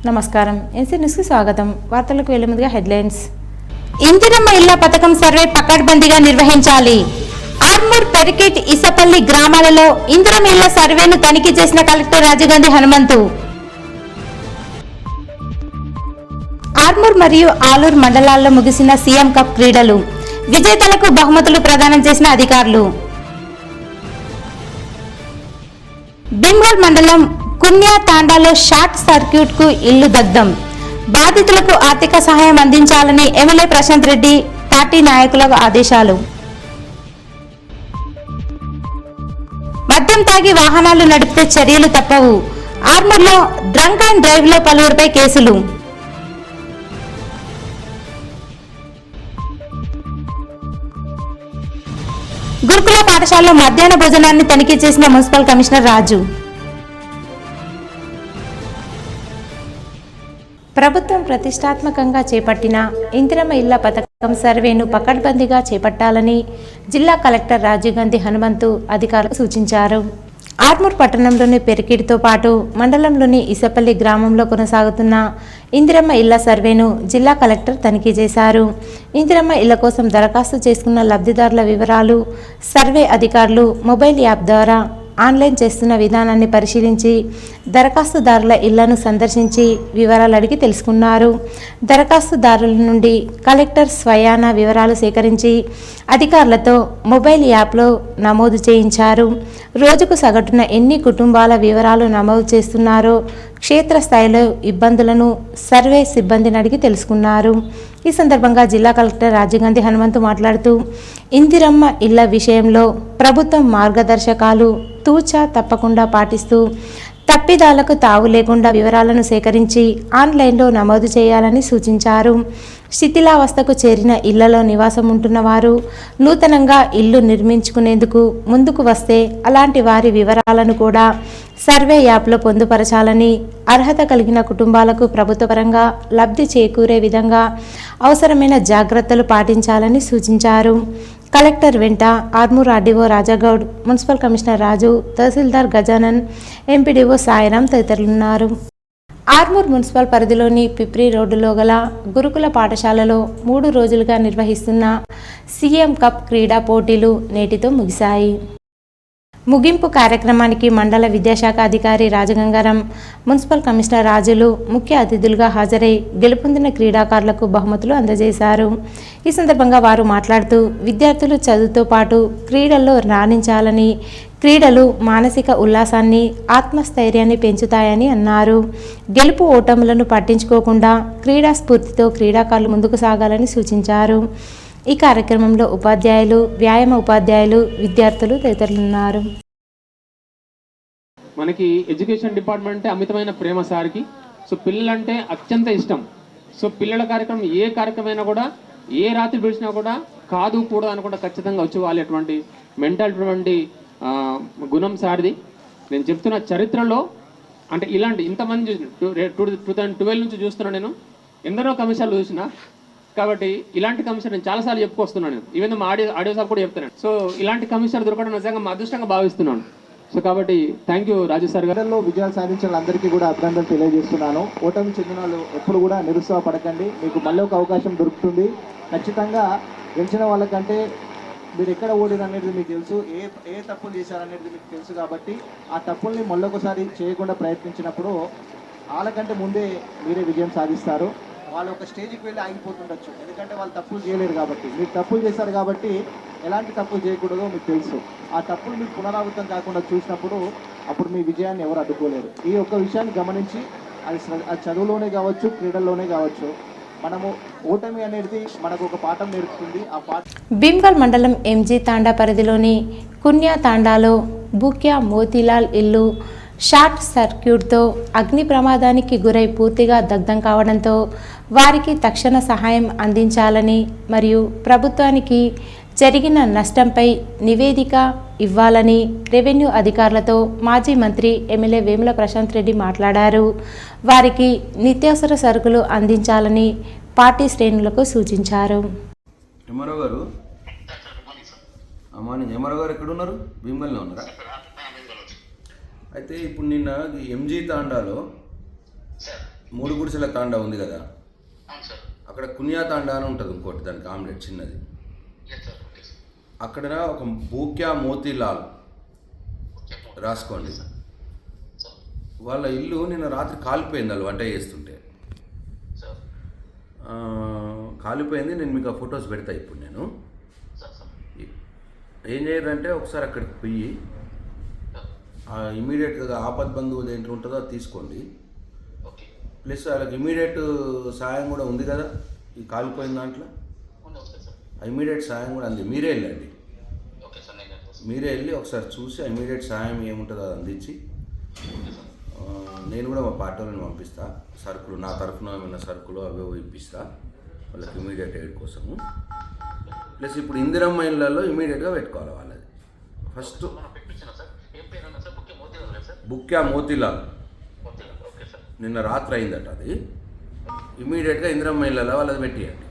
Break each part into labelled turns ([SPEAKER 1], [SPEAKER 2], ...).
[SPEAKER 1] నమస్కారం. ఎన్సీ న్యూస్కి స్వాగతం. వార్తలకు వెళ్లే ముందుగా హెడ్లైన్స్. ఇందిరమ్మ ఇళ్ల పథకం సర్వే పకడ్బందీగా నిర్వహించాలి. ఆర్మూర్, పెరికిట్, ఇసపల్లి గ్రామాలలో ఇందిరమ్మ ఇళ్ల సర్వేను తనిఖీ చేసిన కలెక్టర్ రాజీవ్ హనుమంతు. ఆర్మూర్ మరియు ఆలూరు మండలాల్లో ముగిసిన సీఎం కప్ క్రీడలు. విజేతలకు బహుమతులు ప్రదానం చేసిన అధికారులు. భీమ్గల్ మండలం కున్యా తాండాలో షార్ట్ సర్క్యూట్ కు ఇల్లు దగ్ధం. బాధితులకు ఆర్థిక సహాయం అందించాలని ఎమ్మెల్యే ప్రశాంత్ రెడ్డి పార్టీ నాయకులకు ఆదేశాలు. మద్యం తాగి వాహనాలు నడిపితే చర్యలు తప్పవు. ఆర్మూర్లో డ్రంక్ అండ్ డ్రైవ్ లో పలువురిపై కేసులు. గురుకుల పాఠశాలలో మధ్యాహ్న భోజనాన్ని తనిఖీ చేసిన మున్సిపల్ కమిషనర్ రాజు. ప్రభుత్వం ప్రతిష్టాత్మకంగా చేపట్టిన ఇందిరమ్మ ఇళ్ల పథకం సర్వేను పకడ్బందీగా చేపట్టాలని జిల్లా కలెక్టర్ రాజీవ్ హనుమంతు అధికారులకు సూచించారు. ఆర్మూర్ పట్టణంలోని పెరికిడితో పాటు మండలంలోని ఇసపల్లి గ్రామంలో కొనసాగుతున్న ఇందిరమ్మ ఇళ్ల సర్వేను జిల్లా కలెక్టర్ తనిఖీ చేశారు. ఇందిరమ్మ ఇళ్ల కోసం దరఖాస్తు చేసుకున్న లబ్ధిదారుల వివరాలు సర్వే అధికారులు మొబైల్ యాప్ ద్వారా ఆన్లైన్ చేస్తున్న విధానాన్ని పరిశీలించి దరఖాస్తుదారుల ఇళ్లను సందర్శించి వివరాలు అడిగి తెలుసుకున్నారు. దరఖాస్తుదారుల నుండి కలెక్టర్ స్వయాన వివరాలు సేకరించి అధికారులతో మొబైల్ యాప్లో నమోదు చేయించారు. రోజుకు సగటున ఎన్ని కుటుంబాల వివరాలు నమోదు చేస్తున్నారో క్షేత్రస్థాయిలో ఇబ్బందులను సర్వే సిబ్బందిని అడిగి తెలుసుకున్నారు. ఈ సందర్భంగా జిల్లా కలెక్టర్ రాజీవ్ హనుమంతు మాట్లాడుతూ ఇందిరమ్మ ఇళ్ల విషయంలో ప్రభుత్వం మార్గదర్శకాలు తూచా తప్పకుండా పాటిస్తూ తప్పిదాలకు తావు లేకుండా వివరాలను సేకరించి ఆన్లైన్లో నమోదు చేయాలని సూచించారు. శిథిలావస్థకు చేరిన ఇళ్లలో నివాసం ఉంటున్న వారు నూతనంగా ఇల్లు నిర్మించుకునేందుకు ముందుకు వస్తే అలాంటి వారి వివరాలను కూడా సర్వే యాప్లో పొందుపరచాలని, అర్హత కలిగిన కుటుంబాలకు ప్రభుత్వపరంగా లబ్ధి చేకూరే విధంగా అవసరమైన జాగ్రత్తలు పాటించాలని సూచించారు. కలెక్టర్ వెంట Armoor RDO Rajagoud, municipal commissioner Raju, తహసీల్దార్ గజానన్, ఎంపీడీఓ సాయిరాం తదితరులున్నారు. ఆర్మూర్ మున్సిపల్ పరిధిలోని పిప్రి రోడ్డులో గల గురుకుల పాఠశాలలో 3 రోజులుగా నిర్వహిస్తున్న సీఎం కప్ క్రీడా పోటీలు నేటితో ముగిశాయి. ముగింపు కార్యక్రమానికి మండల విద్యాశాఖ అధికారి రాజగంగారం, మున్సిపల్ కమిషనర్ రాజులు ముఖ్య అతిథులుగా హాజరై గెలుపొందిన క్రీడాకారులకు బహుమతులు అందజేశారు. ఈ సందర్భంగా వారు మాట్లాడుతూ విద్యార్థులు చదువుతో పాటు క్రీడల్లో రాణించాలని, క్రీడలు మానసిక ఉల్లాసాన్ని, ఆత్మస్థైర్యాన్ని పెంచుతాయని అన్నారు. గెలుపు ఓటములను పట్టించుకోకుండా క్రీడా స్ఫూర్తితో క్రీడాకారులు ముందుకు సాగాలని సూచించారు. ఈ కార్యక్రమంలో ఉపాధ్యాయులు, వ్యాయామ ఉపాధ్యాయులు, విద్యార్థులు తదితరులున్నారు.
[SPEAKER 2] మనకి ఎడ్యుకేషన్ డిపార్ట్మెంట్ అంటే అమితమైన ప్రేమ సార్కి. సో పిల్లలంటే అత్యంత ఇష్టం. సో పిల్లల కార్యక్రమం ఏ కార్యక్రమం కూడా ఏ రాత్రి పిలిచినా కూడా కాదు కూడదు అనకుండా ఖచ్చితంగా వచ్చి వాళ్ళటువంటి మెంటాలిటీ గుణం సార్ది. నేను చెప్తున్న చరిత్రలో అంటే ఇలాంటి ఇంతమంది 2012 నుంచి చూస్తున్నాను. నేను ఎందరో కమిషన్లు చూసిన కాబట్టి ఇలాంటి కమిషన్ నేను చాలాసార్లు చెప్పుకొస్తున్నాను. ఈవెన్ మా ఆడియో సార్ కూడా చెప్తాను. సో ఇలాంటి కమిషన్ దొరకడం నిజంగా మా అదృష్టంగా భావిస్తున్నాను. సో కాబట్టి థ్యాంక్ యూ రాజు సార్ గారు.
[SPEAKER 3] విజయాలు సాధించిన వాళ్ళందరికీ కూడా అభినందనలు తెలియజేస్తున్నాను. ఓటమి చెందిన వాళ్ళు ఎప్పుడు కూడా నిరుత్సాహపడకండి. మీకు మళ్ళీ ఒక అవకాశం దొరుకుతుంది. ఖచ్చితంగా గెలిచిన వాళ్ళకంటే మీరు ఎక్కడ ఓడిరు అనేది మీకు తెలుసు, ఏ తప్పులు చేశారనేది మీకు తెలుసు. కాబట్టి ఆ తప్పుల్ని మళ్ళొకసారి చేయకుండా ప్రయత్నించినప్పుడు వాళ్ళకంటే ముందే మీరే విజయం సాధిస్తారు. వాళ్ళు ఒక స్టేజ్కి వెళ్ళి ఆగిపోతుండొచ్చు, ఎందుకంటే వాళ్ళు తప్పులు చేయలేరు కాబట్టి. మీరు తప్పులు చేశారు కాబట్టి ఎలాంటి తప్పులు చేయకూడదో మీకు తెలుసు. ఆ తప్పులు మీకు పునరావృతం కాకుండా చూసినప్పుడు అప్పుడు మీ విజయాన్ని ఎవరు అడ్డుకోలేరు. ఈ ఒక్క విషయాన్ని గమనించి అది చదువులోనే కావచ్చు, క్రీడల్లోనే కావచ్చు, మనము ఓటమి అనేది మనకు ఒక పాఠం నేర్పుతుంది. ఆ పాఠం
[SPEAKER 1] భీమ్గల్ మండలం ఎంజీ తాండా పరిధిలోని కున్యా తాండాలో బుక్యా మోతీలాల్ ఇల్లు షార్ట్ సర్క్యూట్తో అగ్ని ప్రమాదానికి గురై పూర్తిగా దగ్ధం కావడంతో వారికి తక్షణ సహాయం అందించాలని మరియు ప్రభుత్వానికి జరిగిన నష్టంపై నివేదిక ఇవ్వాలని రెవెన్యూ అధికారులతో మాజీ మంత్రి ఎమ్మెల్యే వేముల ప్రశాంత్ రెడ్డి మాట్లాడారు. వారికి నిత్యావసర సరుకులు అందించాలని పార్టీ శ్రేణులకు సూచించారు.
[SPEAKER 4] ఎంఆర్ఓ గారు ఎక్కడున్నారు? భీమ్గల్లో ఉన్నారా? అయితే ఇప్పుడు నిన్న ఎంజీ తాండాలో మూడు గుడిసెల తాండా ఉంది కదా,
[SPEAKER 5] అవును సార్.
[SPEAKER 4] అక్కడ కునియా తాండా అని ఉంటుంది ఇంకోటి, దానికి ఆమ్లెట్ చిన్నది.
[SPEAKER 5] Yes sir. Okay sir.
[SPEAKER 4] అక్కడ ఒక బూక్యా మోతీలాల్
[SPEAKER 5] ఓకే.
[SPEAKER 4] రాసుకోండి.
[SPEAKER 5] సార్.
[SPEAKER 4] వాళ్ళ ఇల్లు నిన్న రాత్రి కాలిపోయింది, వాళ్ళు వంట చేస్తుంటే
[SPEAKER 5] సార్.
[SPEAKER 4] కాలిపోయింది. నేను మీకు ఆ ఫొటోస్ పెడతా ఇప్పుడు. నేను
[SPEAKER 5] సార్ సార్.
[SPEAKER 4] ఏం చేయరంటే ఒకసారి అక్కడికి పోయి ఇమీడియట్గా ఆపద్ బంధువు ఏంటి ఉంటుందో అది తీసుకోండి.
[SPEAKER 5] ఓకే.
[SPEAKER 4] ప్లస్ వాళ్ళకి ఇమీడియట్ సాయం కూడా ఉంది కదా ఈ కాలిపోయిన దాంట్లో,
[SPEAKER 5] ఓకే సార్.
[SPEAKER 4] ఇమీడియట్ సాయం కూడా అంది. మీరే వెళ్ళండి,
[SPEAKER 5] ఓకే సార్. నేను
[SPEAKER 4] మీరే వెళ్ళి ఒకసారి చూసి ఇమీడియట్ సాయం ఏముంటుందో అది అందించి, నేను కూడా మా పార్టీ వాళ్ళని పంపిస్తా, సరుకులు నా తరఫున ఏమైనా సరుకులు అవే ఇప్పిస్తా వాళ్ళకి ఇమీడియట్ ఎయిడ్ కోసము. ప్లస్ ఇప్పుడు ఇందిరమ్మ ఇళ్ళల్లో ఇమీడియట్గా పెట్టుకోవాలి వాళ్ళది. ఫస్ట్ బుక్యా మోతీలాల్ నిన్న రాత్రి అయిందట, అది ఇమీడియట్గా ఇందిరమ్మ ఇళ్ళలో వాళ్ళది పెట్టియండి.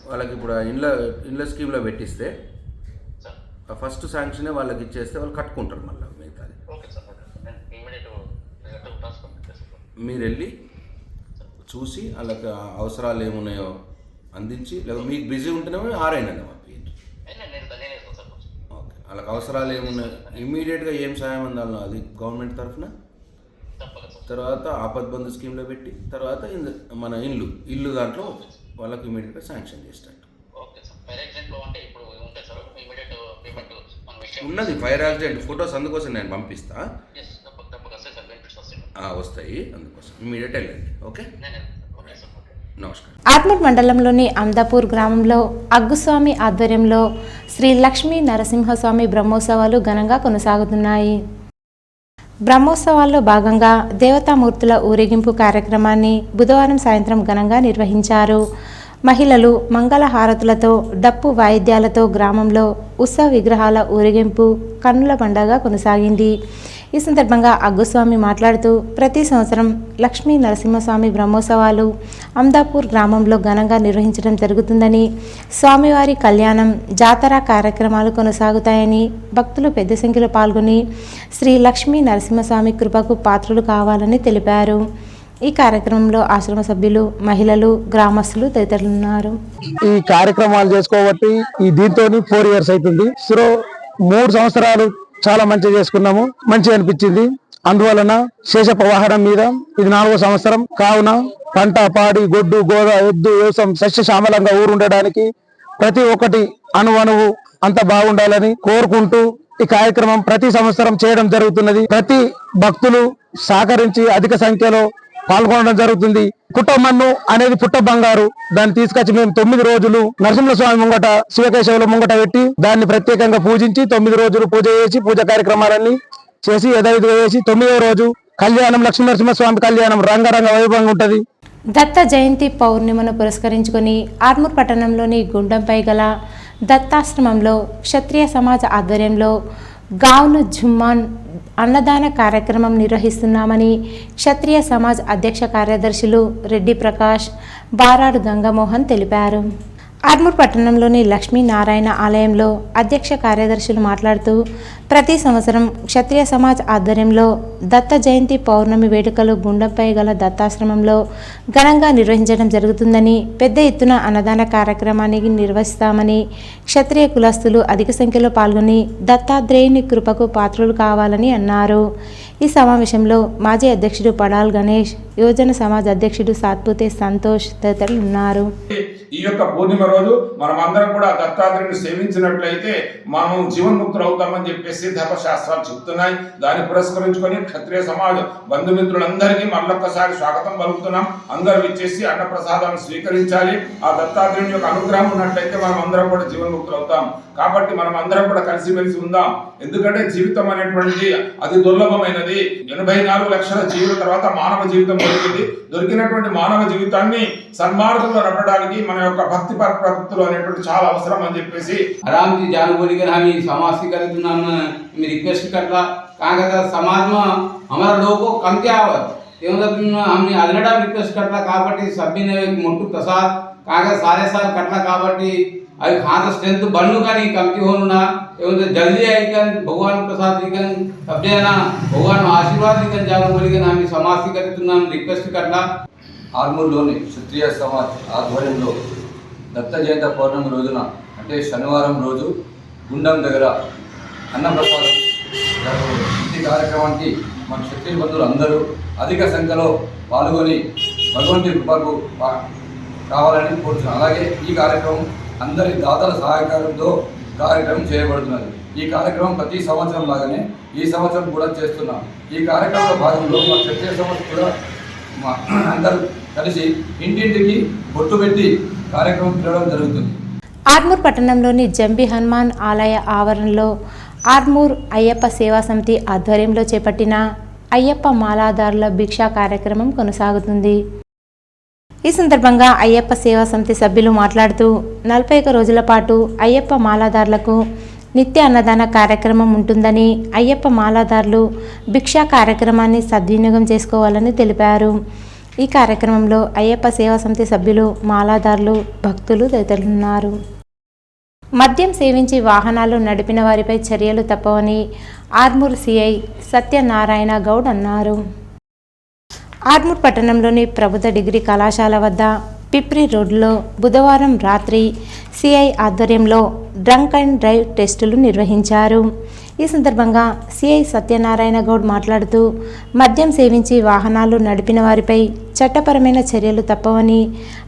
[SPEAKER 4] వాళ్ళకి ఇప్పుడు ఇళ్ళ స్కీమ్లో పెట్టిస్తే ఫస్ట్ శాంక్షనే వాళ్ళకి ఇచ్చేస్తే వాళ్ళు కట్టుకుంటారు మళ్ళీ మిగతాది. మీరు వెళ్ళి చూసి వాళ్ళకి అవసరాలు ఏమున్నాయో అందించి, లేదా మీకు బిజీ ఉంటేనేమో ఆరైనా పంపించండి. ఓకే, వాళ్ళకి అవసరాలు ఏమున్నాయో ఇమీడియట్గా ఏం సాయం అందాలో అది గవర్నమెంట్ తరఫున, తర్వాత ఆపద్ బంధు స్కీమ్లో పెట్టి, తర్వాత మన ఇల్లు దాంట్లో వాళ్ళకి ఇమీడియట్గా శాంక్షన్ చేసినట్టు ఉన్నది. ఫైర్ యాక్సిడెంట్ ఫొటోస్ అందుకోసం నేను పంపిస్తా, వస్తాయి, అందుకోసం ఇమీడియట్ వెళ్ళండి. ఓకే, నమస్కారం.
[SPEAKER 1] ఆర్మూర్ మండలంలోని అమ్దాపూర్ గ్రామంలో అగ్గుస్వామి ఆధ్వర్యంలో శ్రీ లక్ష్మీ నరసింహస్వామి బ్రహ్మోత్సవాలు ఘనంగా కొనసాగుతున్నాయి. బ్రహ్మోత్సవాల్లో భాగంగా దేవతామూర్తుల ఊరేగింపు కార్యక్రమాన్ని బుధవారం సాయంత్రం ఘనంగా నిర్వహించారు. మహిళలు మంగళ హారతులతో డప్పు వాయిద్యాలతో గ్రామంలో ఉత్సవ విగ్రహాల ఊరేగింపు కన్నుల పండగ కొనసాగింది. ఈ సందర్భంగా అగ్గుస్వామి మాట్లాడుతూ ప్రతి సంవత్సరం లక్ష్మీ నరసింహస్వామి బ్రహ్మోత్సవాలు అమ్దాపూర్ గ్రామంలో ఘనంగా నిర్వహించడం జరుగుతుందని, స్వామివారి కళ్యాణం, జాతర కార్యక్రమాలు కొనసాగుతాయని, భక్తులు పెద్ద సంఖ్యలో పాల్గొని శ్రీ లక్ష్మీ నరసింహస్వామి కృపకు పాత్రులు కావాలని తెలిపారు. ఈ కార్యక్రమంలో ఆశ్రమ సభ్యులు, మహిళలు, గ్రామస్తులు తదితరులున్నారు.
[SPEAKER 6] ఈ కార్యక్రమాలు చేసుకోబట్టి దీంతో 4 years అవుతుంది. సో 3 సంవత్సరాలు చాలా మంచిగా చేసుకున్నాము, మంచిగా అనిపించింది. అందువలన శేషప వాహనం మీద ఇది 4వ సంవత్సరం కావున పంట, పాడి, గొడ్డు, గోద, ఎద్దు, వ్యవసాయం సస్యశ్యామలంగా ఊరుండడానికి ప్రతి ఒక్కటి అణువణువు అంత బాగుండాలని కోరుకుంటూ ఈ కార్యక్రమం ప్రతి సంవత్సరం చేయడం జరుగుతున్నది. ప్రతి భక్తులు సహకరించి అధిక సంఖ్యలో పాల్గొనడం జరుగుతుంది. పుట్టమన్ను అనేది పుట్ట బంగారు, దాన్ని తీసుకొచ్చి మేము 9 రోజులు నరసింహస్వామి ముంగట, శివకేశవుల ముంగట పెట్టి దాన్ని ప్రత్యేకంగా పూజించి 9 రోజులు పూజ చేసి పూజ కార్యక్రమాలన్నీ చేసి యథావిధిగా చేసి 9వ రోజు కళ్యాణం, లక్ష్మీ నరసింహస్వామి కళ్యాణం రంగరంగ వైభవంగా ఉంటది.
[SPEAKER 1] దత్త జయంతి పౌర్ణిమను పురస్కరించుకొని ఆర్మూర్ పట్టణంలోని గుండంపై గల దత్తాశ్రమంలో క్షత్రియ సమాజ్ ఆధ్వర్యంలో గావును జుమ్మాన్ అన్నదాన కార్యక్రమం నిర్వహిస్తున్నామని క్షత్రియ సమాజ్ అధ్యక్ష కార్యదర్శులు రెడ్డి ప్రకాష్, బారాడు గంగమోహన్ తెలిపారు. ఆర్మూర్ పట్టణంలోని లక్ష్మీనారాయణ ఆలయంలో అధ్యక్ష కార్యదర్శులు మాట్లాడుతూ ప్రతి సంవత్సరం క్షత్రియ సమాజ్ ఆధ్వర్యంలో దత్త జయంతి పౌర్ణమి వేడుకలు గుండంపై గల దత్తాశ్రమంలో ఘనంగా నిర్వహించడం జరుగుతుందని, పెద్ద ఎత్తున అన్నదాన కార్యక్రమాన్ని నిర్వహిస్తామని, క్షత్రియ కులస్తులు అధిక సంఖ్యలో పాల్గొని దత్తాత్రేయుని కృపకు పాత్రులు కావాలని అన్నారు. ఈ సమావేశంలో మాజీ అధ్యక్షుడు పడాల్ గణేష్, యువజన సమాజ్ అధ్యక్షుడు సాత్పుతే సంతోష్ తదితరులు ఉన్నారు.
[SPEAKER 7] ఈ యొక్క పూర్ణిమ రోజు మనం అందరం కూడా దత్తాత్రేయుని సేవించినట్లయితే మనం జీవన్ముక్తులు అవుతామని చెప్పేసి ధర్మశాస్త్రాలు చెప్తున్నాయి. దాన్ని పురస్కరించుకొని క్షత్రియ సమాజ బంధుమిత్రులందరికీ మళ్ళొక్కసారి స్వాగతం పలుకుతున్నాం. అందరూ ఇచ్చేసి అన్నప్రసాదాన్ని స్వీకరించాలి. ఆ దత్తాత్రేయుని యొక్క అనుగ్రహం ఉన్నట్లయితే మనం అందరం కూడా జీవన్ముక్తులు అవుతాం. కాబట్టి మనం అందరం కూడా కలిసిమెలిసి ఉందాం. ఎందుకంటే జీవితం అనేటువంటిది అది దుర్లభమైనది. 84 లక్షల జీవుల తర్వాత మానవ జీవితం దొరికింది. దొరికినటువంటి మానవ జీవితాన్ని సన్మార్గంలో నడపడానికి మన యొక్క భక్తి ప్రవృత్తులు అనేటువంటి చాలా అవసరం అని చెప్పేసి
[SPEAKER 8] आराम से जान बोली कर हम समाज से करे तो नाम मैं रिक्वेस्ट करता कहाँ कहता समाज में हमारा लोगों को कम क्या आवत हमने अदनटा रिक्वेस्ट करता काबट्टी सभी ने एक मोटू प्रसाद कहाँ सारे साल कटला काबट्टी अभी खाना स्ट्रेंथ बनू का नहीं कमती होना एवं जल्दी आइकन भगवान प्रसाद दिकन अपने ना भगवान आशीर्वाद दिकन जागो बोलिकन हम समाज से करతున్నాం రిక్వెస్ట్ करला
[SPEAKER 9] ఆర్మూర్లోని క్షత్రియ సమాజ్ ఆధ్వర్యంలో దత్త జయంతి పౌర్ణమి రోజున అంటే శనివారం రోజు గుండం దగ్గర అన్నప్రసాదం ఈ కార్యక్రమానికి మన క్షత్రియ బంధువులు అందరూ అధిక సంఖ్యలో పాల్గొని భగవంతుడి కృపకు కావాలని కోరుతున్నాను. అలాగే ఈ కార్యక్రమం అందరి దాతల సహకారంతో కార్యక్రమం చేయబడుతున్నది. ఈ కార్యక్రమం ప్రతి సంవత్సరం లాగానే ఈ సంవత్సరం కూడా చేస్తున్నాం. ఈ కార్యక్రమంలో భాగంలో మా క్షత్రియ సమాజ్ కూడా అందరూ కలిసి ఇంటింటికి బొట్టు పెట్టి కార్యక్రమం పిలవడం జరుగుతుంది.
[SPEAKER 1] ఆర్మూర్ పట్టణంలోని జంబి హనుమాన్ ఆలయ ఆవరణలో ఆర్మూర్ అయ్యప్ప సేవా సమితి ఆధ్వర్యంలో చేపట్టిన అయ్యప్ప మాలాదారుల భిక్షా కార్యక్రమం కొనసాగుతుంది. ఈ సందర్భంగా అయ్యప్ప సేవా సమితి సభ్యులు మాట్లాడుతూ 41 రోజుల పాటు అయ్యప్ప మాలాదారులకు నిత్య అన్నదాన కార్యక్రమం ఉంటుందని, అయ్యప్ప మాలాదారులు భిక్షా కార్యక్రమాన్ని సద్వినియోగం చేసుకోవాలని తెలిపారు. ఈ కార్యక్రమంలో అయ్యప్ప సేవా సమితి సభ్యులు, మాలాదారులు, భక్తులు తదితరులున్నారు. మద్యం సేవించి వాహనాలు నడిపిన వారిపై చర్యలు తప్పవని ఆర్మూర్ సిఐ సత్యనారాయణ గౌడ్ అన్నారు. ఆర్మూర్ పట్టణంలోని ప్రభుత్వ డిగ్రీ కళాశాల వద్ద పిప్రి రోడ్లో బుధవారం రాత్రి సిఐ ఆధ్వర్యంలో డ్రంక్ అండ్ డ్రైవ్ టెస్టులు నిర్వహించారు. ఈ సందర్భంగా సిఐ సత్యనారాయణ గౌడ్ మాట్లాడుతూ మద్యం సేవించి వాహనాలు నడిపిన వారిపై చట్టపరమైన చర్యలు తప్పవని,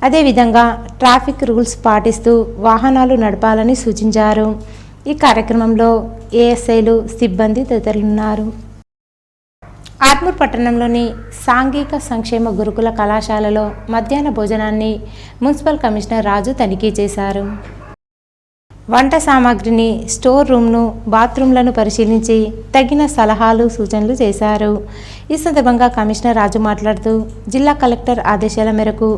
[SPEAKER 1] అదేవిధంగా ట్రాఫిక్ రూల్స్ పాటిస్తూ వాహనాలు నడపాలని సూచించారు. ఈ కార్యక్రమంలో ఏఎస్ఐలు, సిబ్బంది తదితరులున్నారు. ఆర్మూర్ పట్టణంలోని సాంఘిక సంక్షేమ గురుకుల కళాశాలలో మధ్యాహ్న భోజనాన్ని మున్సిపల్ కమిషనర్ రాజు తనిఖీ చేశారు. వంట సామాగ్రిని, స్టోర్ రూమ్ను, బాత్రూంలను పరిశీలించి తగిన సలహాలు, సూచనలు చేశారు. ఈ సందర్భంగా కమిషనర్ రాజు మాట్లాడుతూ జిల్లా కలెక్టర్ ఆదేశాల మేరకు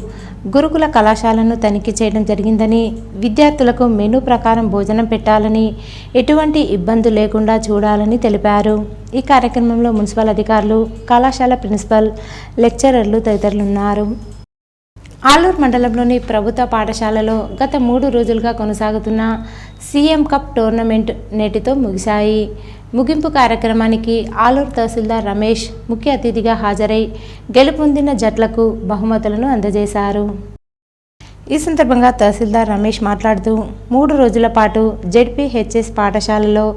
[SPEAKER 1] గురుకుల కళాశాలను తనిఖీ చేయడం జరిగిందని, విద్యార్థులకు మెనూ ప్రకారం భోజనం పెట్టాలని, ఎటువంటి ఇబ్బంది లేకుండా చూడాలని తెలిపారు. ఈ కార్యక్రమంలో మున్సిపల్ అధికారులు, కళాశాల ప్రిన్సిపల్, లెక్చరర్లు తదితరులున్నారు. ఆలూరు మండలంలోని ప్రభుత్వ పాఠశాలలో గత 3 రోజులుగా కొనసాగుతున్న సీఎం కప్ టోర్నమెంట్ నేటితో ముగిశాయి. ముగింపు కార్యక్రమానికి ఆలూరు తహసీల్దార్ రమేష్ ముఖ్య అతిథిగా హాజరై గెలుపొందిన జట్లకు బహుమతులను అందజేశారు. ఈ సందర్భంగా తహసీల్దార్ రమేష్ మాట్లాడుతూ 3 రోజుల పాటు జెడ్పీహెచ్ఎస్ పాఠశాలలో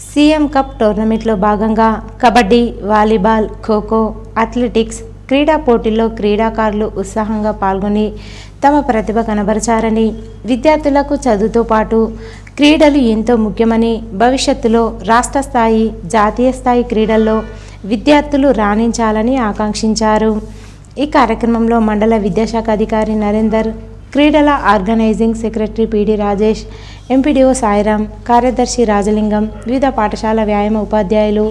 [SPEAKER 1] సీఎం కప్ టోర్నమెంట్లో భాగంగా కబడ్డీ, వాలీబాల్, ఖోఖో, అథ్లెటిక్స్ క్రీడా పోటీల్లో క్రీడాకారులు ఉత్సాహంగా పాల్గొని తమ ప్రతిభ కనబరిచారని, విద్యార్థులకు చదువుతో పాటు క్రీడలు ఎంతో ముఖ్యమని, భవిష్యత్తులో రాష్ట్ర స్థాయి, జాతీయ స్థాయి క్రీడల్లో విద్యార్థులు రాణించాలని ఆకాంక్షించారు. ఈ కార్యక్రమంలో మండల విద్యాశాఖ అధికారి నరేందర్, క్రీడల ఆర్గనైజింగ్ సెక్రటరీ పిడి రాజేష్, ఎంపీడీఓ సాయిరాం, కార్యదర్శి రాజలింగం, వివిధ పాఠశాల వ్యాయామ ఉపాధ్యాయులు,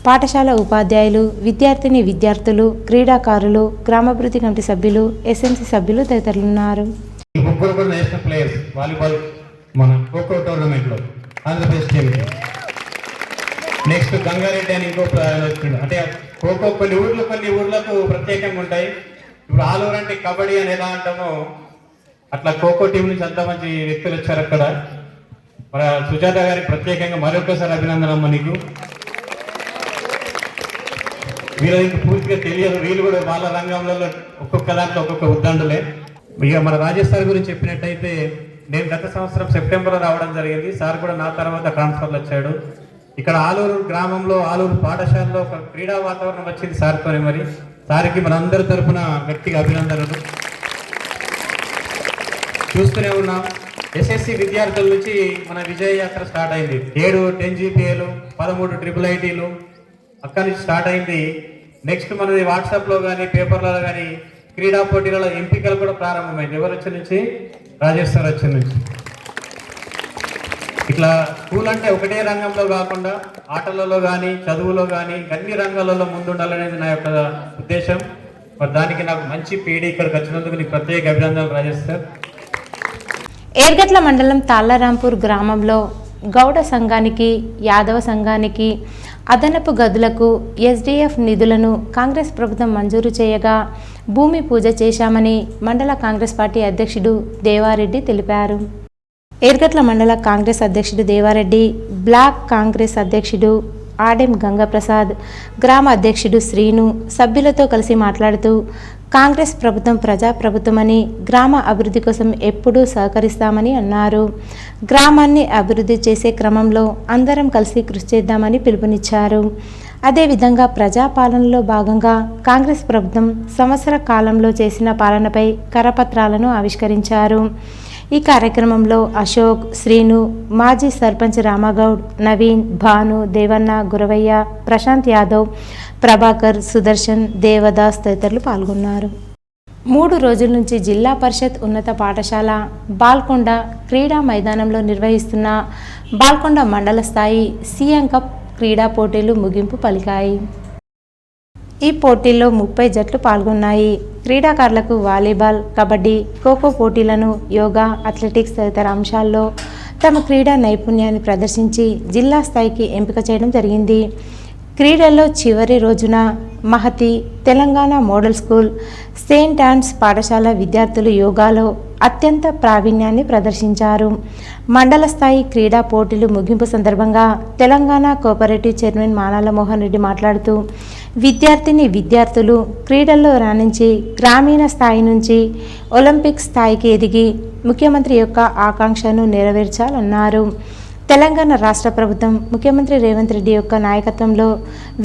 [SPEAKER 1] పాఠశాల ఉపాధ్యాయులు, విద్యార్థులు, క్రీడాకారులు, గ్రామాభివృద్ధి కమిటీ సభ్యులు, ఎస్ఎంసీ సభ్యులు తదితరులున్నారు.
[SPEAKER 10] నేషనల్ ప్లేయర్స్ వాలీబాల్ మన ఖోఖో టోర్నమెంట్లో ఆంధ్రప్రదేశ్ టీమ్. నెక్స్ట్ గంగారెడ్డి అని ఇంకో అంటే ఖోఖో కొన్ని ఊర్లకు ప్రత్యేకంగా ఉంటాయి. ఇప్పుడు ఆలూరు అంటే కబడ్డీ అని ఎలా అంటామో అట్లా ఖోఖో టీం నుంచి అంత మంచి వ్యక్తులు వచ్చారు అక్కడ. మన సుజాత గారికి ప్రత్యేకంగా మరొకసారి అభినందనమ్మ నీకు. వీళ్ళకి పూర్తిగా తెలియదు, వీళ్ళు కూడా వాళ్ళ రంగంలో ఒక్కొక్క దాంట్లో ఒక్కొక్క ఉద్దండులే. ఇక మన రాజేష్ సార్ గురించి చెప్పినట్టయితే నేను గత సంవత్సరం సెప్టెంబర్లో రావడం జరిగింది. సార్ కూడా నా తర్వాత ట్రాన్స్ఫర్లు వచ్చాడు. ఇక్కడ ఆలూరు గ్రామంలో, ఆలూరు పాఠశాలలో ఒక క్రీడా వాతావరణం వచ్చింది సార్తోనే. మరి సార్కి మనందరి తరఫున వ్యక్తిగా అభినందనలు. చూస్తూనే ఉన్నాం, ఎస్ఎస్సి విద్యార్థుల నుంచి మన విజయ యాత్ర స్టార్ట్ అయింది. 7 10 GPAలు, 13 IIITలు అక్కడి నుంచి స్టార్ట్ అయింది. నెక్స్ట్ మనది వాట్సాప్లో కానీ పేపర్లలో కానీ క్రీడా పోటీలలో ఎంపికలు కూడా ప్రారంభమైంది. ఎవరు వచ్చి నుంచి? రాజేష్ సార్ వచ్చి నుంచి. ఇట్లా స్కూల్ అంటే ఒకటే రంగంలో కాకుండా ఆటలలో కానీ, చదువులో కానీ అన్ని రంగాలలో ముందుండాలనేది నా యొక్క ఉద్దేశం. మరి దానికి నాకు మంచి పీడీ ఇక్కడికి వచ్చినందుకు నీకు ప్రత్యేక అభినందనలు రాజేష్ సార్.
[SPEAKER 1] ఏర్గట్ల మండలం తాళ్లరాంపూర్ గ్రామంలో గౌడ సంఘానికి, యాదవ సంఘానికి అదనపు గదులకు ఎస్డీఎఫ్ నిధులను కాంగ్రెస్ ప్రభుత్వం మంజూరు చేయగా భూమి పూజ చేశామని మండల కాంగ్రెస్ పార్టీ అధ్యక్షుడు దేవారెడ్డి తెలిపారు. ఏర్గట్ల మండల కాంగ్రెస్ అధ్యక్షుడు దేవారెడ్డి, బ్లాక్ కాంగ్రెస్ అధ్యక్షుడు ఆడెం గంగాప్రసాద్, గ్రామ అధ్యక్షుడు శ్రీను సభ్యులతో కలిసి మాట్లాడుతూ కాంగ్రెస్ ప్రభుత్వం ప్రజాప్రభుత్వమని, గ్రామ అభివృద్ధి కోసం ఎప్పుడూ సహకరిస్తామని అన్నారు. గ్రామాన్ని అభివృద్ధి చేసే క్రమంలో అందరం కలిసి కృషి చేద్దామని పిలుపునిచ్చారు. అదేవిధంగా ప్రజాపాలనలో భాగంగా కాంగ్రెస్ ప్రభుత్వం సంవత్సర కాలంలో చేసిన పాలనపై కరపత్రాలను ఆవిష్కరించారు. ఈ కార్యక్రమంలో అశోక్, శ్రీను, మాజీ సర్పంచ్ రామగౌడ్, నవీన్, భాను, దేవన్న, గురవయ్య, ప్రశాంత్ యాదవ్, ప్రభాకర్, సుదర్శన్, దేవదాస్ తదితరులు పాల్గొన్నారు. 3 రోజుల నుంచి జిల్లా పరిషత్ ఉన్నత పాఠశాల బాల్కొండ క్రీడా మైదానంలో నిర్వహిస్తున్న బాల్కొండ మండల స్థాయి సీఎం కప్ క్రీడా పోటీలు ముగింపు పలికాయి. ఈ పోటీల్లో 30 జట్లు పాల్గొన్నాయి. క్రీడాకారులకు వాలీబాల్, కబడ్డీ, ఖోఖో పోటీలను, యోగా, అథ్లెటిక్స్ తదితర అంశాల్లో తమ క్రీడా నైపుణ్యాన్ని ప్రదర్శించి జిల్లా స్థాయికి ఎంపిక చేయడం జరిగింది. క్రీడల్లో చివరి రోజున Mahathi Telangana model school, Saint Ann's పాఠశాల విద్యార్థులు యోగాలో అత్యంత ప్రావీణ్యాన్ని ప్రదర్శించారు. మండల స్థాయి క్రీడా పోటీలు ముగింపు సందర్భంగా తెలంగాణ కోఆపరేటివ్ చైర్మన్ మానాల మోహన్ రెడ్డి మాట్లాడుతూ విద్యార్థులు క్రీడల్లో రాణించి గ్రామీణ స్థాయి నుంచి ఒలింపిక్ స్థాయికి ఎదిగి ముఖ్యమంత్రి యొక్క ఆకాంక్షను నెరవేర్చాలన్నారు. తెలంగాణ రాష్ట్ర ప్రభుత్వం ముఖ్యమంత్రి రేవంత్ రెడ్డి యొక్క నాయకత్వంలో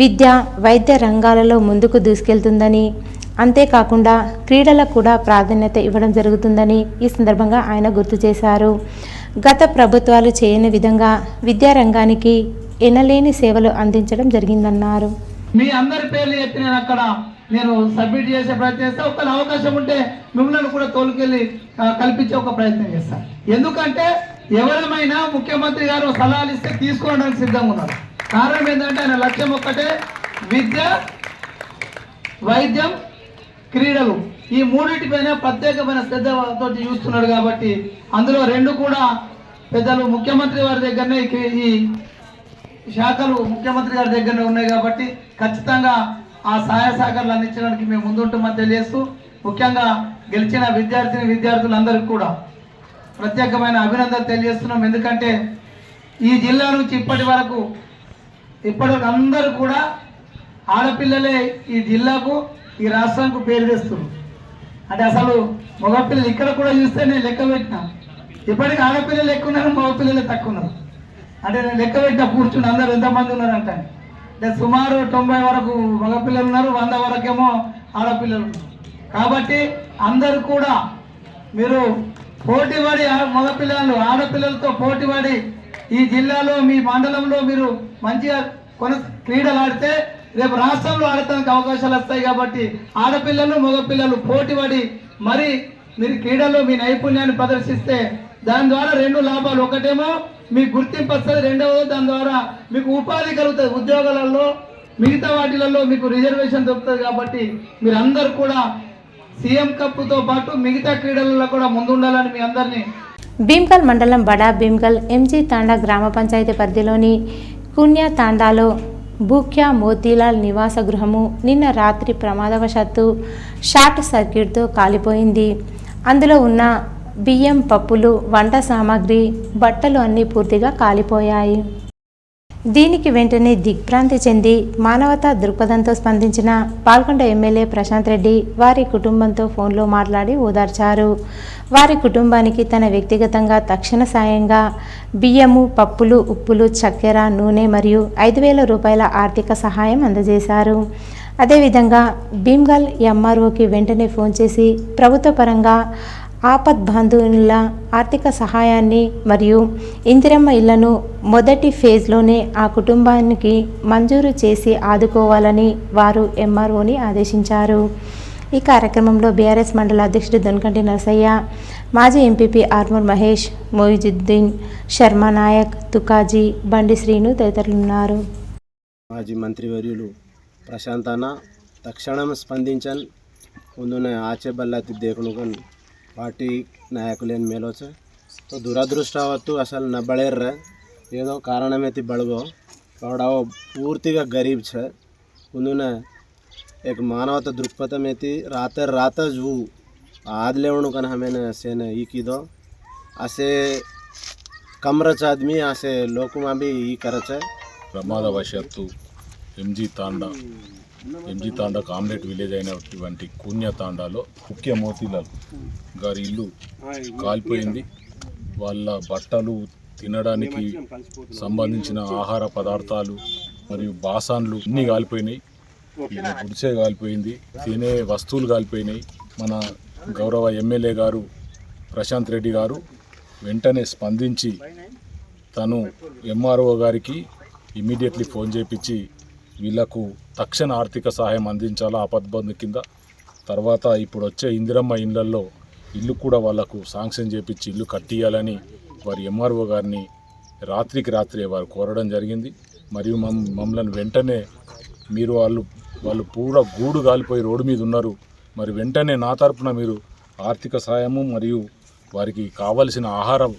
[SPEAKER 1] విద్య, వైద్య రంగాలలో ముందుకు దూసుకెళ్తుందని, అంతేకాకుండా క్రీడలకు కూడా ప్రాధాన్యత ఇవ్వడం జరుగుతుందని ఈ సందర్భంగా ఆయన గుర్తు చేశారు. గత ప్రభుత్వాలు చేయని విధంగా విద్యారంగానికి ఎనలేని సేవలు అందించడం జరిగిందన్నారు.
[SPEAKER 11] మీ అందరి పేర్లు చెప్పి నేను అక్కడ సబ్మిట్ చేసే ప్రయత్నం చేస్తా. ఒకవేళ అవకాశం ఉంటే మిమ్మల్ని కూడా తోలుకెళ్ళి కల్పించే ఒక ప్రయత్నం చేస్తాను. ఎందుకంటే ఎవరమైనా ముఖ్యమంత్రి గారు సలహాలు ఇస్తే తీసుకోవడానికి సిద్ధంగా ఉన్నారు. కారణం ఏంటంటే ఆయన లక్ష్యం ఒక్కటే, విద్య, వైద్యం, క్రీడలు, ఈ మూడింటిపైన ప్రత్యేకమైన శ్రద్ధతో చూస్తున్నాడు. కాబట్టి అందులో 2 కూడా పెద్దలు ముఖ్యమంత్రి వారి దగ్గరనే ఈ శాఖలు ముఖ్యమంత్రి గారి దగ్గరనే ఉన్నాయి. కాబట్టి ఖచ్చితంగా ఆ సహాయ సహకారాలు అందించడానికి మేము ముందుంటామని తెలియజేస్తూ, ముఖ్యంగా గెలిచిన విద్యార్థులందరికీ కూడా ప్రత్యేకమైన అభినందనలు తెలియజేస్తున్నాం. ఎందుకంటే ఈ జిల్లా నుంచి ఇప్పటి వరకు అందరూ కూడా ఆడపిల్లలే ఈ జిల్లాకు, ఈ రాష్ట్రానికి పేరు తెస్తున్నారు. అంటే అసలు మగపిల్లలు ఇక్కడ కూడా చూస్తే నేను లెక్క పెట్టినా, ఇప్పటికి ఆడపిల్లలు ఎక్కువ ఉన్నారు, మగపిల్లలే తక్కువ ఉన్నారు. అంటే నేను లెక్క పెట్టిన కూర్చుని అందరూ ఎంతమంది ఉన్నారంటే సుమారు 90 వరకు మగపిల్లలు ఉన్నారు, 100 వరకేమో ఆడపిల్లలు ఉన్నారు. కాబట్టి అందరూ కూడా మీరు పోటీపడి, మగపిల్లలు ఆడపిల్లలతో పోటీపడి ఈ జిల్లాలో మీ మండలంలో మీరు మంచిగా క్రీడలు ఆడితే రేపు రాష్ట్రంలో ఆడటానికి అవకాశాలు వస్తాయి. కాబట్టి ఆడపిల్లలు మగపిల్లలు పోటీపడి మరి మీరు క్రీడల్లో మీ నైపుణ్యాన్ని ప్రదర్శిస్తే దాని ద్వారా 2 లాభాలు. ఒకటేమో మీకు గుర్తింపు వస్తుంది, రెండవది దాని ద్వారా మీకు ఉపాధి కలుగుతుంది. ఉద్యోగాలలో మిగతా వాటిలలో మీకు రిజర్వేషన్ దొరుకుతుంది. కాబట్టి మీరందరూ కూడా సీఎం కప్తో పాటు మిగతా క్రీడలలో కూడా ముందుండాలని మీ అందరినీ.
[SPEAKER 1] భీమ్గల్ మండలం బడా భీమ్గల్ ఎంజీ తాండా గ్రామ పంచాయతీ పరిధిలోని కున్యా తాండాలో భూక్యా మోతీలాల్ నివాస గృహము నిన్న రాత్రి ప్రమాదవశాత్తు షార్ట్ సర్క్యూట్తో కాలిపోయింది. అందులో ఉన్న బియ్యం, పప్పులు, వంట సామాగ్రి, బట్టలు అన్నీ పూర్తిగా కాలిపోయాయి. దీనికి వెంటనే దిగ్భ్రాంతి చెంది మానవతా దృక్పథంతో స్పందించిన పాల్గొండ ఎమ్మెల్యే ప్రశాంత్ రెడ్డి వారి కుటుంబంతో ఫోన్లో మాట్లాడి ఓదార్చారు. వారి కుటుంబానికి తన వ్యక్తిగతంగా తక్షణ సాయంగా బియ్యము, పప్పులు, ఉప్పులు, చక్కెర, నూనె మరియు 5,000 రూపాయల ఆర్థిక సహాయం అందజేశారు. అదేవిధంగా భీమ్గల్ ఎంఆర్ఓకి వెంటనే ఫోన్ చేసి ప్రభుత్వ పరంగా ఆపద్బాంధవుల ఆర్థిక సహాయాన్ని మరియు ఇందిరమ్మ ఇళ్లను మొదటి ఫేజ్లోనే ఆ కుటుంబానికి మంజూరు చేసి ఆదుకోవాలని వారు ఎంఆర్ఓని ఆదేశించారు. ఈ కార్యక్రమంలో బీఆర్ఎస్ మండల అధ్యక్షుడు దొనకంటి నరసయ్య, మాజీ ఎంపీపీ ఆర్మూర్ మహేష్, మొయిజుద్దీన్, శర్మ నాయక్, తుకాజీ, బండి శ్రీను తదితరులున్నారు.
[SPEAKER 12] మాజీ మంత్రివర్యులు ప్రశాంత్ అన్న తక్షణం స్పందించని ముందునే ఆచే బల్లాతి देखणुकन पार्टी नायकुलेन मेलो छे तो दुरदृष्टवत्तु असल न बळेर्र ఏదో కారణమైతే బળగో వాడావు పూర్తిగా గరీబ్ છે ముందునే एक मानवता दृक्पथम ऐति रात जू आद लेवणुकन हमें सेने ई कीधो असे कम रचा आदमी यहाँ से लोकुमा भी ई करच है।
[SPEAKER 13] ప్రమాదవశాత్తు ఎంజీ తాండా కామ్రేడ్ విలేజ్ అయినటువంటి కూన్య తాండాలో ముఖ్య మోతీలాల్ గారి ఇల్లు కాలిపోయింది. వాళ్ళ బట్టలు, తినడానికి సంబంధించిన ఆహార పదార్థాలు మరియు బాసాన్లు అన్నీ కాలిపోయినాయి. గుడిసె కాలిపోయింది, తినే వస్తువులు కాలిపోయినాయి. మన గౌరవ ఎమ్మెల్యే గారు ప్రశాంత్ రెడ్డి గారు వెంటనే స్పందించి తను ఎంఆర్ఓ గారికి ఇమీడియట్లీ ఫోన్ చేపించి వీళ్ళకు తక్షణ ఆర్థిక సహాయం అందించాలా ఆపద్బంధు కింద. తర్వాత ఇప్పుడు వచ్చే ఇందిరమ్మ ఇళ్లల్లో ఇల్లు కూడా వాళ్ళకు శాంక్షన్ చేపించి ఇల్లు కట్టియాలని వారి ఎంఆర్ఓ గారిని రాత్రికి రాత్రే వారు కోరడం జరిగింది. మరియు మమ్మల్ని వెంటనే మీరు వాళ్ళు పూరా గూడు కాలిపోయి రోడ్డు మీద ఉన్నారు, మరి వెంటనే నా తరపున మీరు ఆర్థిక సహాయము మరియు వారికి కావలసిన ఆహారం,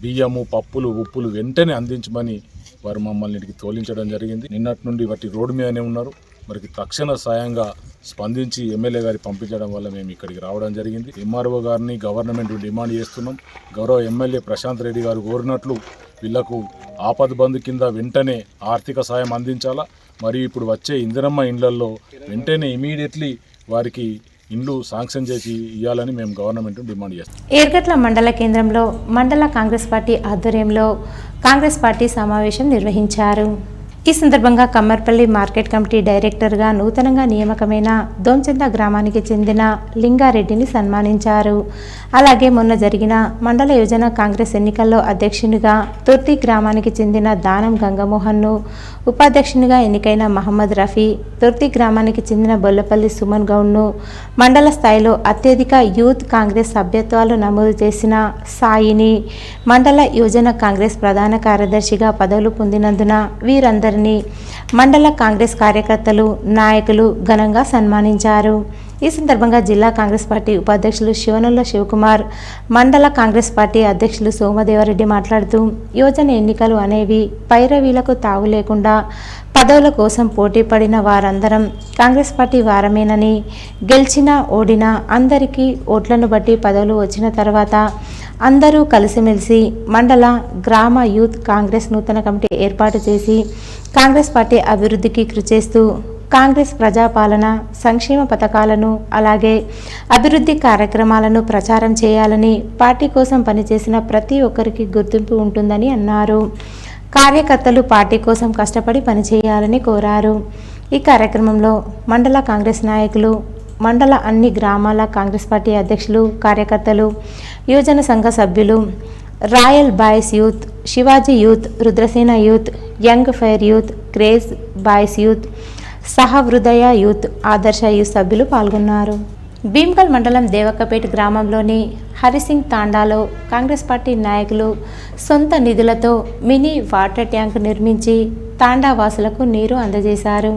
[SPEAKER 13] బియ్యము, పప్పులు, ఉప్పులు వెంటనే అందించమని వారు మమ్మల్ని ఇంటికి తోలించడం జరిగింది. నిన్నటి నుండి వాటి రోడ్డు మీదనే ఉన్నారు. మరికి తక్షణ సాయంగా స్పందించి ఎమ్మెల్యే గారి పంపించడం వల్ల మేము ఇక్కడికి రావడం జరిగింది. ఎంఆర్ఓ గారిని గవర్నమెంట్ డిమాండ్ చేస్తున్నాం. గౌరవ ఎమ్మెల్యే ప్రశాంత్ రెడ్డి గారు కోరినట్లు వీళ్లకు ఆపద్బంధు కింద వెంటనే ఆర్థిక సాయం అందించాలా. మరియు ఇప్పుడు వచ్చే ఇందిరమ్మ ఇండ్లల్లో వెంటనే ఇమీడియట్లీ వారికి ఇండ్లు శాంక్షన్ చేసి ఇవ్వాలని మేము గవర్నమెంట్ డిమాండ్ చేస్తాం.
[SPEAKER 1] ఏర్గట్ల మండల కేంద్రంలో మండల కాంగ్రెస్ పార్టీ ఆధ్వర్యంలో కాంగ్రెస్ పార్టీ సమావేశం నిర్వహించారు. ఈ సందర్భంగా కమ్మర్పల్లి మార్కెట్ కమిటీ డైరెక్టర్గా నూతనంగా నియామకమైన దోంచంద గ్రామానికి చెందిన లింగారెడ్డిని సన్మానించారు. అలాగే మొన్న జరిగిన మండల యోజన కాంగ్రెస్ ఎన్నికల్లో అధ్యక్షునిగా తుర్తి గ్రామానికి చెందిన దానం గంగమోహన్ను, ఉపాధ్యక్షునిగా ఎన్నికైన మహమ్మద్ రఫీ, తుర్తి గ్రామానికి చెందిన బొల్లపల్లి సుమన్ గౌడ్ను, మండల స్థాయిలో అత్యధిక యూత్ కాంగ్రెస్ సభ్యత్వాలు నమోదు చేసిన సాయిని మండల యోజన కాంగ్రెస్ ప్రధాన కార్యదర్శిగా పదవులు పొందినందున వీరందరూ మండల కాంగ్రెస్ కార్యకర్తలు, నాయకులు ఘనంగా సన్మానించారు. ఈ సందర్భంగా జిల్లా కాంగ్రెస్ పార్టీ ఉపాధ్యక్షులు శివనుల్ల శివకుమార్, మండల కాంగ్రెస్ పార్టీ అధ్యక్షులు సోమదేవరెడ్డి మాట్లాడుతూ యోజన ఎన్నికలు అనేవి పైరవీలకు తావు లేకుండా పదవుల కోసం పోటీ పడిన వారందరం కాంగ్రెస్ పార్టీ వారమేనని, గెలిచినా ఓడినా అందరికీ ఓట్లను బట్టి పదవులు వచ్చిన తర్వాత అందరూ కలిసిమెలిసి మండల గ్రామ యూత్ కాంగ్రెస్ నూతన కమిటీ ఏర్పాటు చేసి కాంగ్రెస్ పార్టీ అభివృద్ధికి కృషి చేస్తూ కాంగ్రెస్ ప్రజాపాలన, సంక్షేమ పథకాలను అలాగే అభివృద్ధి కార్యక్రమాలను ప్రచారం చేయాలని, పార్టీ కోసం పనిచేసిన ప్రతి ఒక్కరికి గుర్తింపు ఉంటుందని అన్నారు. కార్యకర్తలు పార్టీ కోసం కష్టపడి పనిచేయాలని కోరారు. ఈ కార్యక్రమంలో మండల కాంగ్రెస్ నాయకులు, మండల అన్ని గ్రామాల కాంగ్రెస్ పార్టీ అధ్యక్షులు, కార్యకర్తలు, యువజన సంఘ సభ్యులు, royal boys youth, Shivaji youth, Rudrasena youth, young fire youth, craze boys youth, Sahrudaya youth, Adarsha youth సభ్యులు పాల్గొన్నారు. భీమ్గల్ మండలం దేవక్కపేట గ్రామంలోని హరిసింగ్ తాండాలో కాంగ్రెస్ పార్టీ నాయకులు సొంత నిధులతో మినీ వాటర్ ట్యాంక్ నిర్మించి తాండా వాసులకు నీరు అందజేశారు.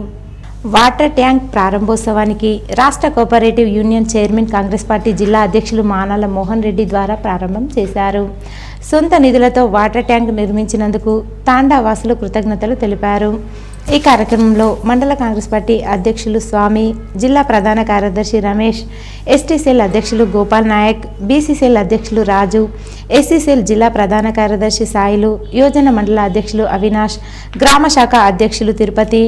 [SPEAKER 1] వాటర్ ట్యాంక్ ప్రారంభోత్సవానికి రాష్ట్ర cooperative union chairman Congress party జిల్లా అధ్యక్షులు మానాల మోహన్ రెడ్డి ద్వారా ప్రారంభం చేశారు. సొంత నిధులతో వాటర్ ట్యాంక్ నిర్మించినందుకు తాండా వాసులు కృతజ్ఞతలు తెలిపారు. ఈ కార్యక్రమంలో మండల కాంగ్రెస్ పార్టీ అధ్యక్షులు స్వామి, జిల్లా ప్రధాన కార్యదర్శి రమేష్, ఎస్టీ సెల్ అధ్యక్షులు గోపాల్ నాయక్, బీసీ సెల్ అధ్యక్షులు రాజు, ఎస్సీ సెల్ జిల్లా ప్రధాన కార్యదర్శి సాయిలు, యోజన మండల అధ్యక్షులు అవినాష్, గ్రామ శాఖ అధ్యక్షులు తిరుపతి,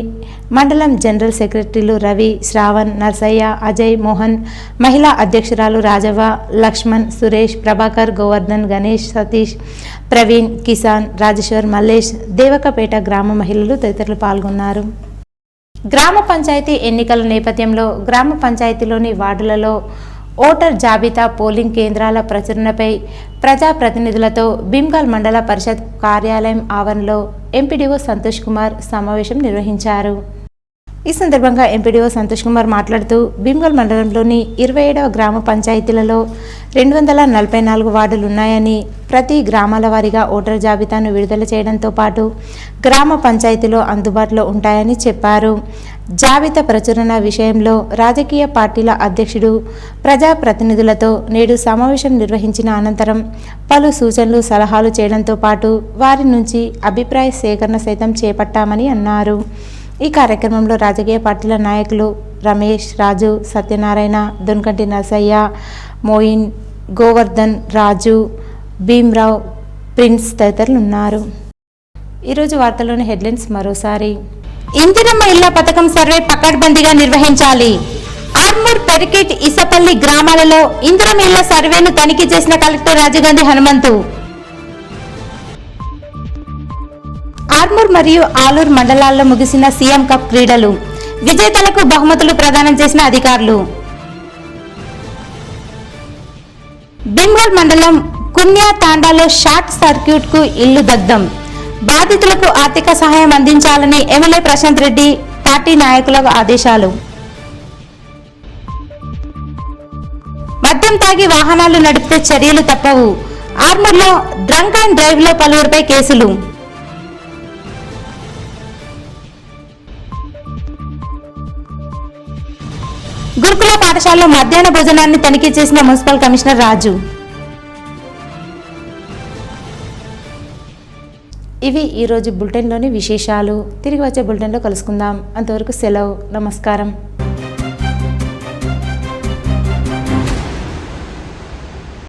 [SPEAKER 1] మండలం జనరల్ సెక్రటరీలు రవి, శ్రావణ్, నర్సయ్య, అజయ్, మోహన్, మహిళా అధ్యక్షురాలు రాజవ్వ, లక్ష్మణ్, సురేష్, ప్రభాకర్, గోవర్ధన్, గణేష్, సతీష్, ప్రవీణ్, కిసాన్, రాజేశ్వర్, మల్లేష్, దేవకపేట గ్రామ మహిళలు తదితరులు పాల్గొన్నారు. గ్రామ పంచాయతీ ఎన్నికల నేపథ్యంలో గ్రామ పంచాయతీలోని వార్డులలో ఓటర్ జాబితా పోలింగ్ కేంద్రాల ప్రచురణపై ప్రజాప్రతినిధులతో భీమ్గల్ మండల పరిషత్ కార్యాలయం ఆవరణలో ఎంపీడీఓ సంతోష్ కుమార్ సమావేశం నిర్వహించారు. ఈ సందర్భంగా ఎంపీడీఓ సంతోష్ కుమార్ మాట్లాడుతూ భీమ్గల్ మండలంలోని 27వ గ్రామ పంచాయతీలలో 244 వార్డులు ఉన్నాయని, ప్రతి గ్రామాల వారీగా ఓటర్ జాబితాను విడుదల చేయడంతో పాటు గ్రామ పంచాయతీలో అందుబాటులో ఉంటాయని చెప్పారు. జాబితా ప్రచురణ విషయంలో రాజకీయ పార్టీల అధ్యక్షుడు ప్రజాప్రతినిధులతో నేడు సమావేశం నిర్వహించిన అనంతరం పలు సూచనలు, సలహాలు చేయడంతో పాటు వారి నుంచి అభిప్రాయ సేకరణ సైతం చేపట్టామని అన్నారు. ఈ కార్యక్రమంలో రాజకీయ పార్టీల నాయకులు రమేష్, రాజు, సత్యనారాయణ, దొన్కంటి నర్సయ్య, మోయిన్, గోవర్ధన్, రాజు, భీమ్రావ్, ప్రిన్స్ తదితరులు ఉన్నారు. ఈరోజు వార్తల్లోని హెడ్లైన్స్ మరోసారి. ఇందిరమ్మ ఇళ్ల పథకం సర్వే పకడ్బందీగా నిర్వహించాలి. ఆర్మూర్, పెరికిట్, ఇసపల్లి గ్రామాలలో ఇందిరమ్మ ఇళ్ల సర్వేను తనిఖీ చేసిన కలెక్టర్ రాజీవ్ హనుమంతు. ఆర్మూర్ మరియు ఆలూరు మండలాల్లో ముగిసిన సీఎం కప్ క్రీడలు. విజేతలకు బహుమతులు ప్రదానం చేసిన అధికారులు. బిమ్రోల్ మండలం కున్యా తాండాలో షార్ట్ సర్క్యూట్ కు ఇల్లు దగ్ధం. బాధితులకు ఆర్థిక సహాయం అందించాలని ఎమ్మెల్యే ప్రశాంత్ రెడ్డి పార్టీ నాయకులకు ఆదేశాలు. మద్యం తాగి వాహనాలు నడిపితే చర్యలు తప్పవు. ఆర్మూర్లో డ్రంక్ అండ్ డ్రైవ్ లో పలువురిపై కేసులు. గురుకుల పాఠశాలలో మధ్యాహ్న భోజనాన్ని తనిఖీ చేసిన మున్సిపల్ కమిషనర్ రాజు. ఇవి ఈరోజు బులెటిన్లోని విశేషాలు. తిరిగి వచ్చే బులెటిన్లో కలుసుకుందాం. అంతవరకు సెలవు. నమస్కారం.